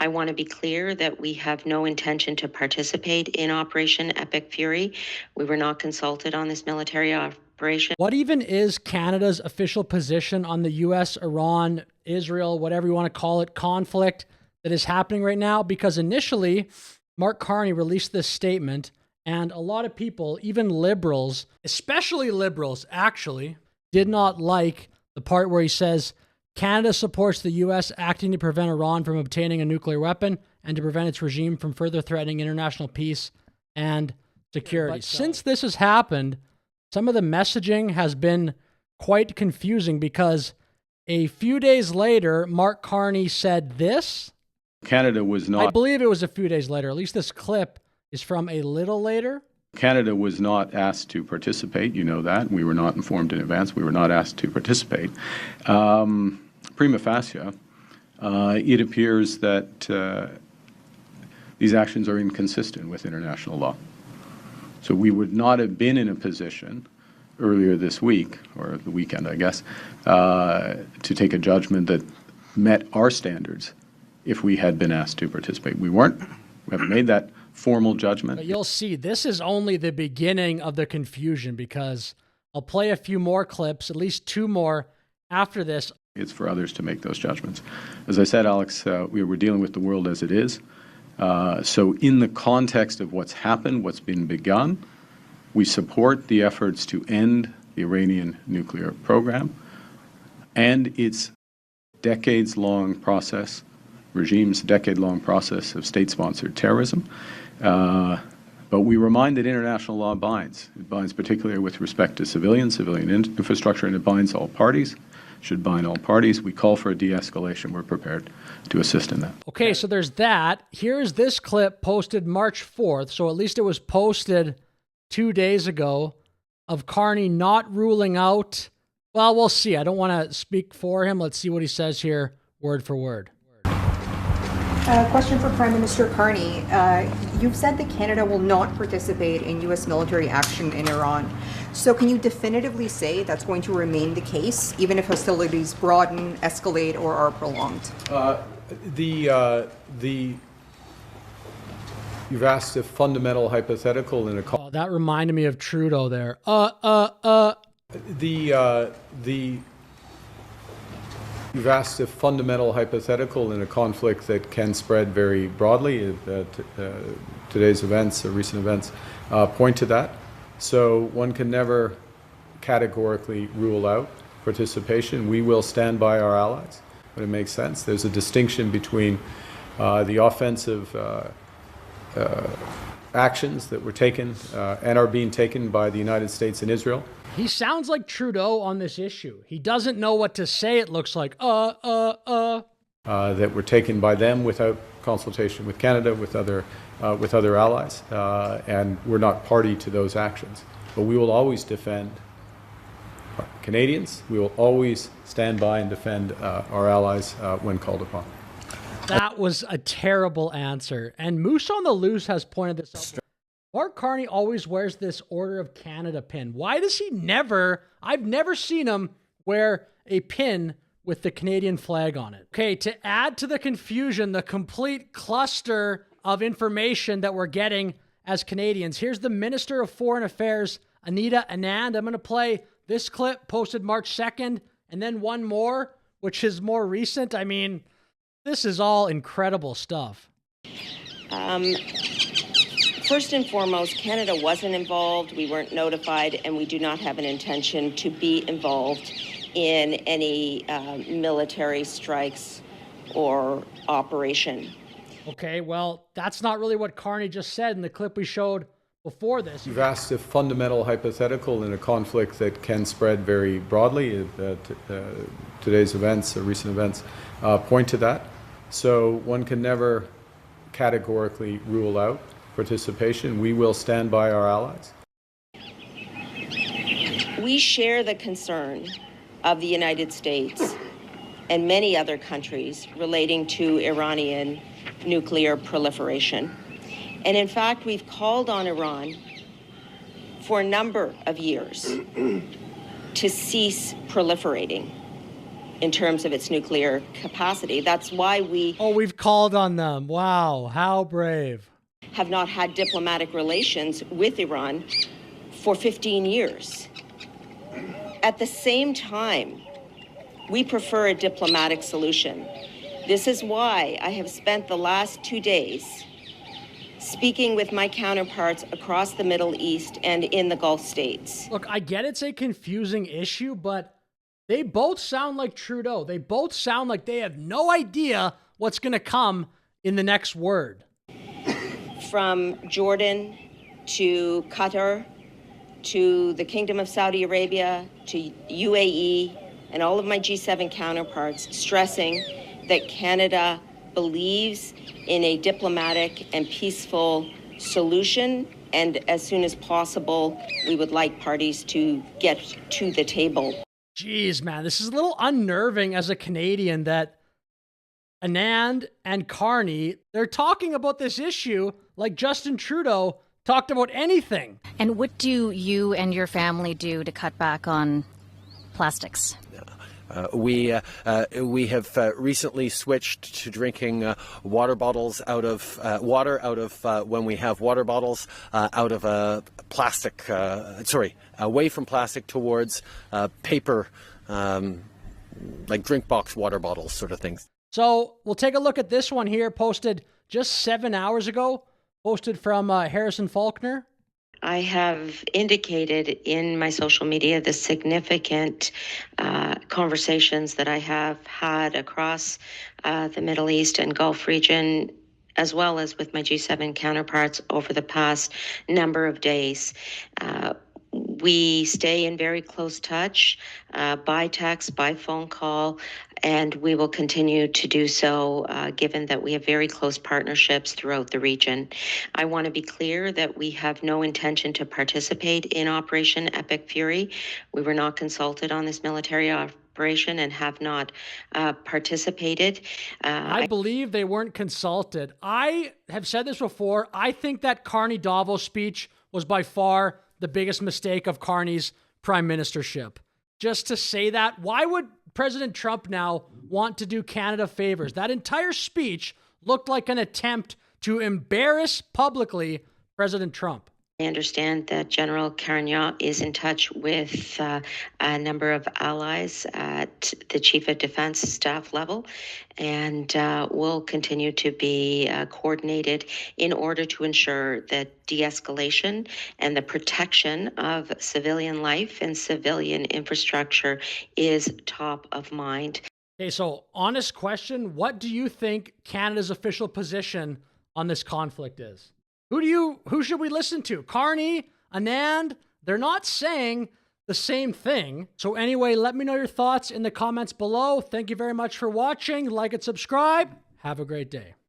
I want to be clear that we have no intention to participate in Operation Epic Fury. We were not consulted on this military operation. What even is Canada's official position on the U.S., Iran, Israel, whatever you want to call it, conflict that is happening right now? Because initially, Mark Carney released this statement, and a lot of people, even liberals, especially liberals, actually, did not like the part where he says, Canada supports the U.S. acting to prevent Iran from obtaining a nuclear weapon and to prevent its regime from further threatening international peace and security. But since this has happened, some of the messaging has been quite confusing because a few days later, Mark Carney said this. Canada was not... I believe it was a few days later. At least this clip is from a little later. Canada was not asked to participate. You know that. We were not informed in advance. We were not asked to participate. Prima facie, it appears that these actions are inconsistent with international law. So we would not have been in a position earlier this week, or the weekend, I guess, to take a judgment that met our standards if we had been asked to participate. We weren't. We haven't made that formal judgment. But you'll see, this is only the beginning of the confusion because I'll play a few more clips, at least two more after this. It's for others to make those judgments. As I said, Alex, we were dealing with the world as it is. So in the context of what's happened, what's been begun, we support the efforts to end the Iranian nuclear program and its decades-long process, regime's decade-long process of state-sponsored terrorism. But we remind that international law binds. It binds particularly with respect to civilian infrastructure, and it binds all parties, should bind all parties. We call for a de-escalation. We're prepared to assist in that. Okay, so there's that. Here's this clip posted March 4th, so at least it was posted 2 days ago, of Carney not ruling out. Well, we'll see. I don't want to speak for him. Let's see what he says here, word for word. Question for Prime Minister Carney. You've said that Canada will not participate in U.S. military action in Iran. So can you definitively say that's going to remain the case, even if hostilities broaden, escalate, or are prolonged? You've asked a fundamental hypothetical in a... Oh, that reminded me of Trudeau there. You've asked a fundamental hypothetical in a conflict that can spread very broadly. Today's events, recent events, point to that. So one can never categorically rule out participation. We will stand by our allies when it makes sense. There's a distinction between the offensive actions that were taken and are being taken by the United States and Israel. He sounds like Trudeau on this issue. He doesn't know what to say, it looks like. That were taken by them without consultation with Canada, with other allies, and we're not party to those actions. But we will always defend Canadians. We will always stand by and defend our allies when called upon. That was a terrible answer. And Moose on the Loose has pointed this out. Mark Carney always wears this Order of Canada pin. Why does he never, I've never seen him wear a pin with the Canadian flag on it. Okay, to add to the confusion, the complete cluster of information that we're getting as Canadians, here's the Minister of Foreign Affairs, Anita Anand. I'm going to play this clip posted March 2nd, and then one more, which is more recent. I mean, this is all incredible stuff. First and foremost, Canada wasn't involved, we weren't notified, and we do not have an intention to be involved in any military strikes or operation. Okay, well, that's not really what Carney just said in the clip we showed before this. You've asked a fundamental hypothetical in a conflict that can spread very broadly. Today's events, recent events, point to that. So one can never categorically rule out participation. We will stand by our allies. We share the concern of the United States and many other countries relating to Iranian nuclear proliferation. And in fact, we've called on Iran for a number of years to cease proliferating. in terms of its nuclear capacity. That's why we Oh, we've called on them. Wow, how brave. have not had diplomatic relations with Iran for 15 years. At the same time, we prefer a diplomatic solution. This is why I have spent the last 2 days speaking with my counterparts across the Middle East and in the Gulf states. Look, I get it's a confusing issue, but they both sound like Trudeau. They both sound like they have no idea what's going to come in the next word. From Jordan to Qatar to the Kingdom of Saudi Arabia to UAE and all of my G7 counterparts stressing that Canada believes in a diplomatic and peaceful solution, and as soon as possible, we would like parties to get to the table. Jeez, man, this is a little unnerving as a Canadian that Anand and Carney, they're talking about this issue like Justin Trudeau talked about anything. And what do you and your family do to cut back on plastics? We have recently switched to drinking water bottles out of water out of when we have water bottles out of a plastic. Away from plastic towards paper, like drink box water bottles, sort of things. So we'll take a look at this one here, posted just 7 hours ago, posted from Harrison Faulkner. I have indicated in my social media the significant conversations that I have had across the Middle East and Gulf region, as well as with my G7 counterparts over the past number of days. We stay in very close touch by text, by phone call, and we will continue to do so given that we have very close partnerships throughout the region. I want to be clear that we have no intention to participate in Operation Epic Fury. We were not consulted on this military operation and have not participated. I believe they weren't consulted. I have said this before. I think that Carney Davos speech was by far the biggest mistake of Carney's prime ministership. Just to say that, why would President Trump now want to do Canada favors? That entire speech looked like an attempt to embarrass publicly President Trump. I understand that General Carney is in touch with a number of allies at the Chief of Defense staff level, and will continue to be coordinated in order to ensure that de-escalation and the protection of civilian life and civilian infrastructure is top of mind. Okay, so honest question, what do you think Canada's official position on this conflict is? Who should we listen to? Carney, Anand, they're not saying the same thing. So anyway, let me know your thoughts in the comments below. Thank you very much for watching. Like and subscribe. Have a great day.